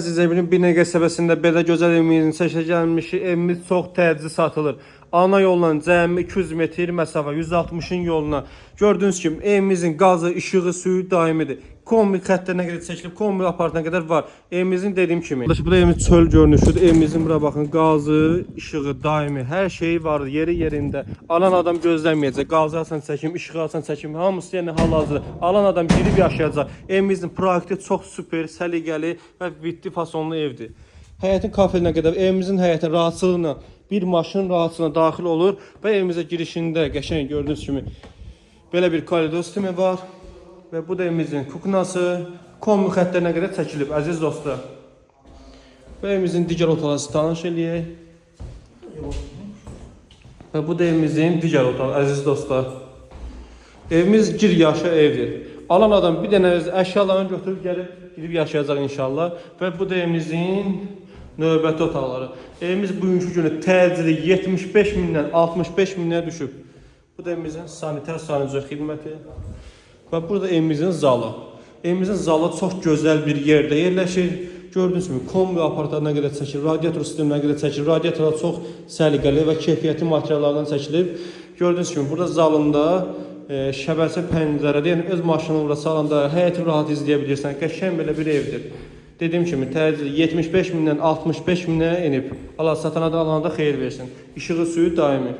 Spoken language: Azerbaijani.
Siz evinin Binə qəsəbəsində belə gözəl evimizin seçilmiş evimiz çox təcili satılır. Ana yolla cəmi 200 metr məsafə 160-ın yoluna. Gördüyünüz kimi evimizin qazı, işığı, suyu daimidir. Kombi xəttlərinə qədər çəkilib, kombi apartına qədər var. Evimizin dediyim kimi. Bu da evimiz çöl görünüşüdür. Evimizin bura baxın, qazı, işığı daimi, hər şeyi var, yeri yerində. Alan adam gözləməyəcək. Qazı alsan çəkim, işığı alsan çəkim, hamısı yəni hal-hazırda. Alan adam girib yaşayacaq. Evimizin proyekti çox super, səliqəli və bitdi fasonlu evdir. Həyətin kafelinə qədər evimizin həyətin rahatçılığına bir maşın rahatçılığına daxil olur və evimizə girişində qəşəng gördüyünüz kimi belə bir koridor sistemi var. Və bu da evimizin kuknası, kombi xəttlərinə qədər çəkilib, əziz dostlar. Və evimizin digər otaqları tanış eləyək. Və bu da evimizin digər otağı, əziz dostlar. Evimiz gir yaşa evdir. Alan adam bir dənə əşyalarını götürüb gəlib girib yaşayacaq inşallah. Və bu da evimizin növbəti otaqları. Evimiz bugünkü günü təcili 75 mindən 65 minə düşüb. Bu da evimizin sanitar sanitär xidməti. Və burada evimizin zalı. Evimizin zalı çox gözəl bir yerdə yerləşir. Gördüyünüz kimi kombi aparatlarına qədər çəkilir, radiator sisteminə qədər çəkilir. Radiatorlar çox səliqəli və keyfiyyətli materiallardan çəkilib. Gördüyünüz kimi burada zalında şəbəkə pəncərədə, yəni öz maşını ora salanda həyəti rahat izləyə bilirsən. Qəşəng belə bir evdir. Dediyim kimi təcili 75 mindən 65 minə enib. Allah satana da alana da xeyir versin. İşığı, suyu daimi.